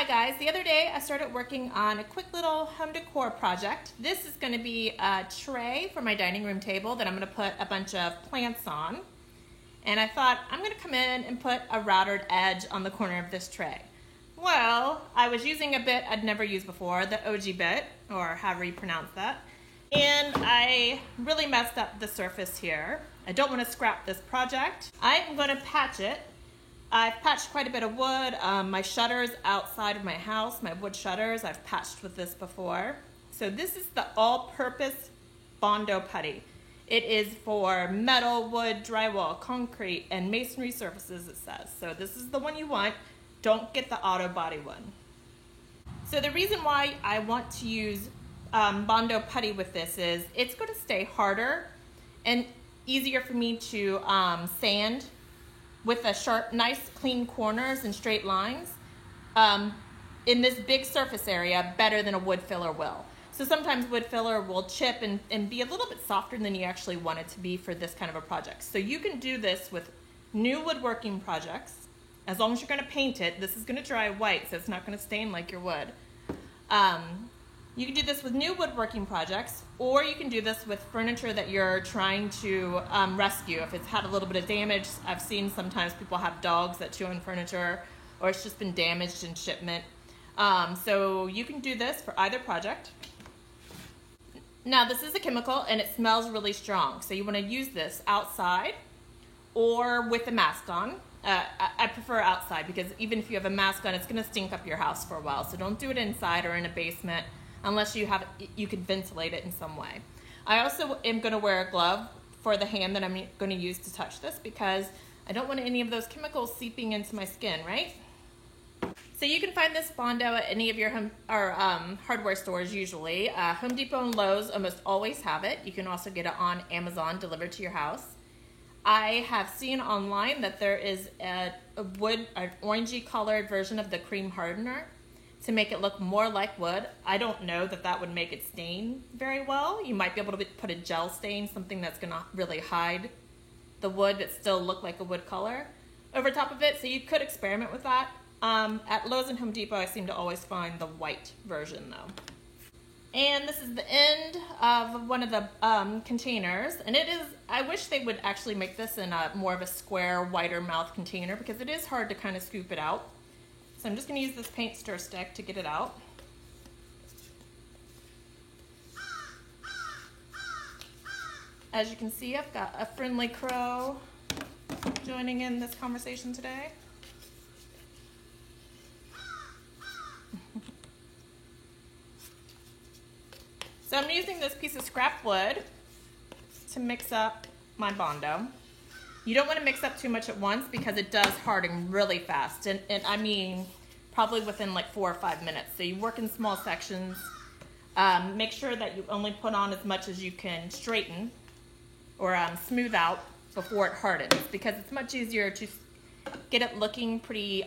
Hi guys, the other day I started working on a quick little home decor project. This is going to be a tray for my dining room table that I'm going to put a bunch of plants on. And I thought I'm going to come in and put a routered edge on the corner of this tray. Well, I was using a bit I'd never used before, the OG bit, or however you pronounce that. And I really messed up the surface here. I don't want to scrap this project. I'm going to patch it. I've patched quite a bit of wood. My shutters outside of my house, my wood shutters, I've patched with this before. So this is the all-purpose Bondo putty. It is for metal, wood, drywall, concrete, and masonry surfaces, it says. So this is the one you want. Don't get the auto body one. So the reason why I want to use Bondo putty with this is it's going to stay harder and easier for me to sand with the sharp, nice, clean corners and straight lines in this big surface area better than a wood filler will. So sometimes wood filler will chip and be a little bit softer than you actually want it to be for this kind of a project. So you can do this with new woodworking projects. As long as you're going to paint it, this is going to dry white, so it's not going to stain like your wood. You can do this with new woodworking projects, or you can do this with furniture that you're trying to rescue. If it's had a little bit of damage, I've seen sometimes people have dogs that chew on furniture, or it's just been damaged in shipment. So you can do this for either project. Now this is a chemical and it smells really strong, so you want to use this outside or with a mask on. I prefer outside because even if you have a mask on, it's going to stink up your house for a while. So don't do it inside or in a basement unless you can ventilate it in some way. I also am going to wear a glove for the hand that I'm going to use to touch this because I don't want any of those chemicals seeping into my skin, right? So you can find this Bondo at any of your hardware stores usually. Home Depot and Lowe's almost always have it. You can also get it on Amazon delivered to your house. I have seen online that there is an orangey colored version of the cream hardener to make it look more like wood. I don't know that that would make it stain very well. You might be able to put a gel stain, something that's gonna really hide the wood but still look like a wood color over top of it. So you could experiment with that. At Lowe's and Home Depot, I seem to always find the white version though. And this is the end of one of the containers. And it is, I wish they would actually make this in more of a square, wider mouth container because it is hard to kind of scoop it out. So I'm just going to use this paint stir stick to get it out. As you can see, I've got a friendly crow joining in this conversation today. So I'm using this piece of scrap wood to mix up my Bondo. You don't want to mix up too much at once because it does harden really fast. And I mean, probably within like 4 or 5 minutes. So you work in small sections. Make sure that you only put on as much as you can straighten or smooth out before it hardens because it's much easier to get it looking pretty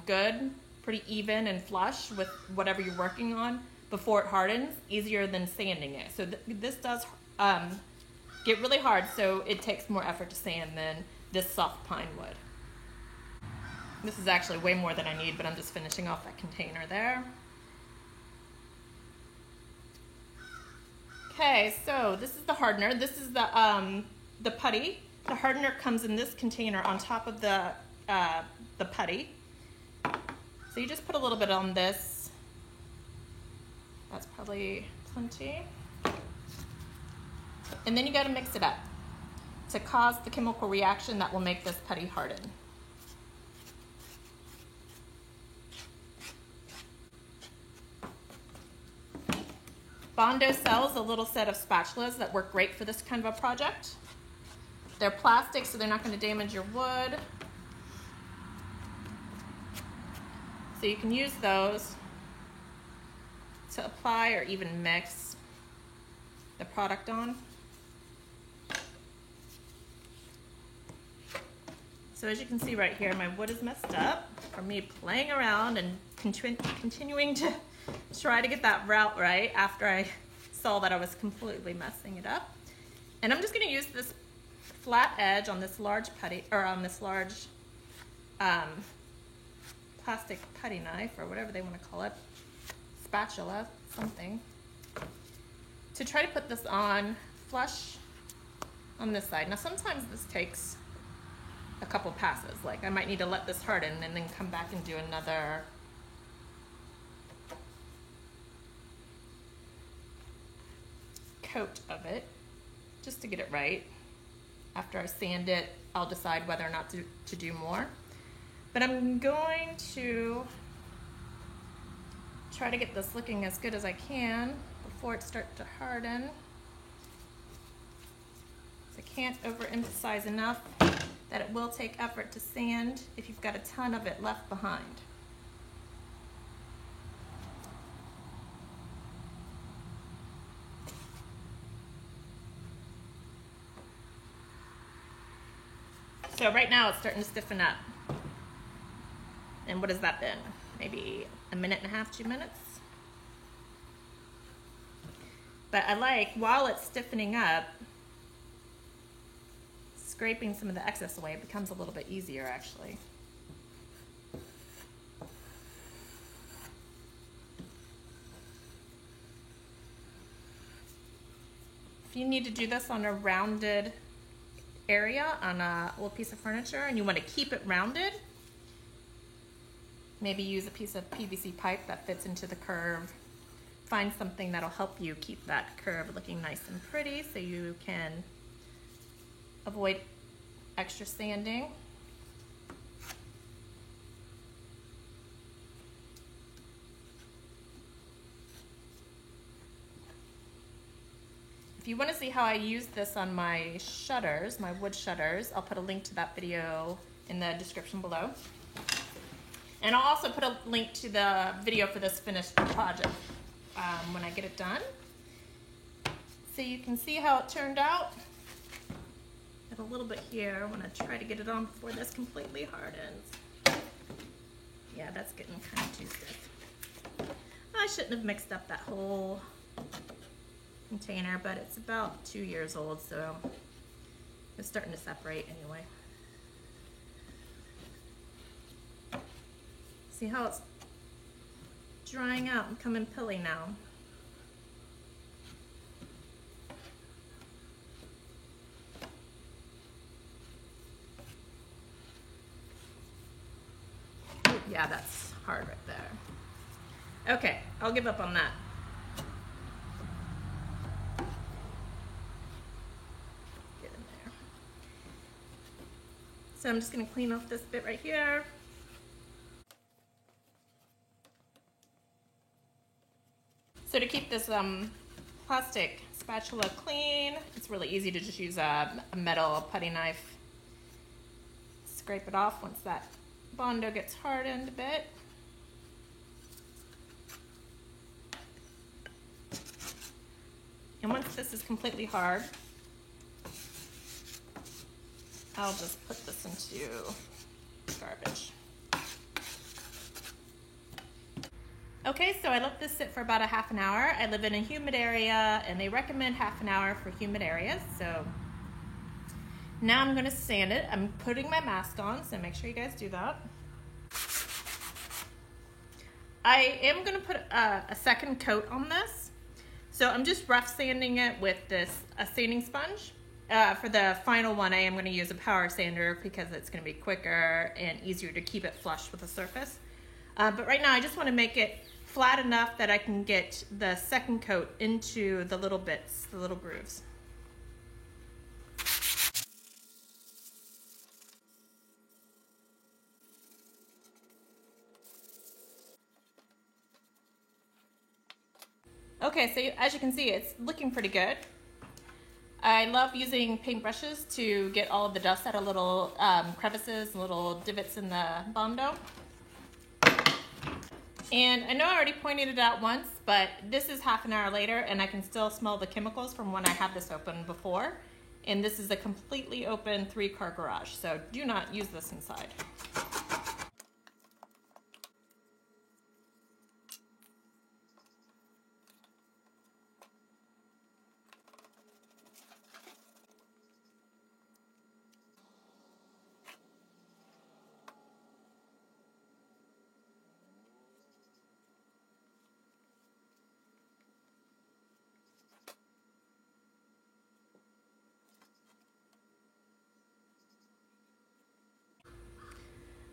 good, pretty even and flush with whatever you're working on before it hardens, easier than sanding it. So this does get really hard, so it takes more effort to sand than this soft pine wood. This is actually way more than I need, but I'm just finishing off that container there. Okay, so this is the hardener. This is the putty. The hardener comes in this container on top of the putty. So you just put a little bit on this. That's probably plenty. And then you got to mix it up to cause the chemical reaction that will make this putty harden. Bondo sells a little set of spatulas that work great for this kind of a project. They're plastic, so they're not going to damage your wood. So you can use those to apply or even mix the product on. So as you can see right here, my wood is messed up from me playing around and continuing to try to get that route right after I saw that I was completely messing it up. And I'm just going to use this flat edge on this large putty, or on this large plastic putty knife or whatever they want to call it, spatula, something, to try to put this on flush on this side. Now sometimes this takes a couple passes, like I might need to let this harden and then come back and do another coat of it just to get it right. After I sand it, I'll decide whether or not to do more. But I'm going to try to get this looking as good as I can before it starts to harden. So I can't overemphasize enough that it will take effort to sand if you've got a ton of it left behind. So right now it's starting to stiffen up. And what has that been? Maybe a minute and a half, 2 minutes? But I like, while it's stiffening up, scraping some of the excess away. It becomes a little bit easier actually. If you need to do this on a rounded area on a little piece of furniture and you want to keep it rounded, maybe use a piece of PVC pipe that fits into the curve. Find something that'll help you keep that curve looking nice and pretty so you can avoid extra sanding. If you want to see how I use this on my shutters, my wood shutters, I'll put a link to that video in the description below. And I'll also put a link to the video for this finished project when I get it done. So you can see how it turned out. Got a little bit here. I want to try to get it on before this completely hardens. Yeah, that's getting kind of too stiff. I shouldn't have mixed up that whole container, but it's about 2 years old, so it's starting to separate anyway. See how it's drying out and coming pilly now. Ooh, yeah, that's hard right there. Okay, I'll give up on that. Get in there. So I'm just going to clean off this bit right here. So to keep this plastic spatula clean, it's really easy to just use a metal putty knife. Scrape it off once that Bondo gets hardened a bit. And once this is completely hard, I'll just put this into garbage. Okay, so I let this sit for about a half an hour. I live in a humid area and they recommend half an hour for humid areas. So now I'm gonna sand it. I'm putting my mask on, so make sure you guys do that. I am gonna put a second coat on this. So I'm just rough sanding it with a sanding sponge. For the final one, I am gonna use a power sander because it's gonna be quicker and easier to keep it flush with the surface. But right now I just wanna make it flat enough that I can get the second coat into the little bits, the little grooves. Okay, so as you can see, it's looking pretty good. I love using paintbrushes to get all of the dust out of little crevices, little divots in the Bondo. And I know I already pointed it out once, but this is half an hour later and I can still smell the chemicals from when I had this open before. And this is a completely open 3-car garage, so do not use this inside.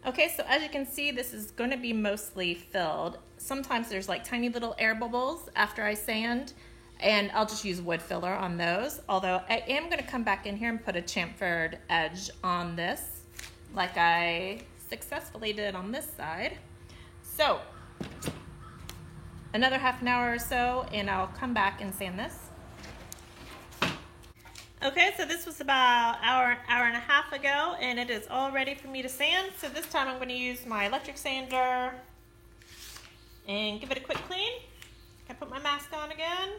Okay, so as you can see, this is going to be mostly filled. Sometimes there's like tiny little air bubbles after I sand, and I'll just use wood filler on those. Although I am going to come back in here and put a chamfered edge on this, like I successfully did on this side. So another half an hour or so, and I'll come back and sand this. Okay, so this was about an hour and a half ago, and it is all ready for me to sand. So this time I'm going to use my electric sander and give it a quick clean. Can I put my mask on again?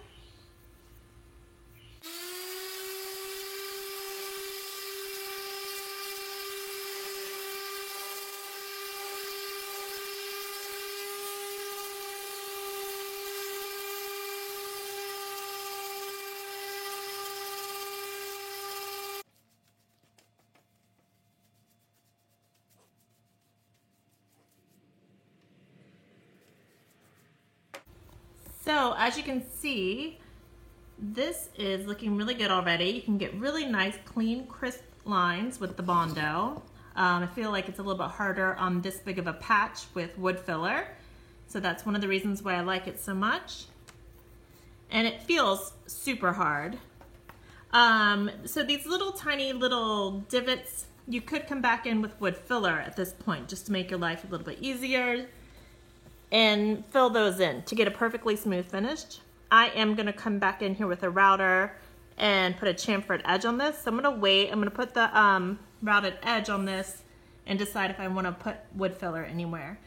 So as you can see, this is looking really good already. You can get really nice, clean, crisp lines with the Bondo. I feel like it's a little bit harder on this big of a patch with wood filler. So that's one of the reasons why I like it so much. And it feels super hard. So these little tiny little divots, you could come back in with wood filler at this point just to make your life a little bit easier and fill those in to get a perfectly smooth finish. I am gonna come back in here with a router and put a chamfered edge on this. So I'm gonna wait, I'm gonna put the routed edge on this and decide if I wanna put wood filler anywhere.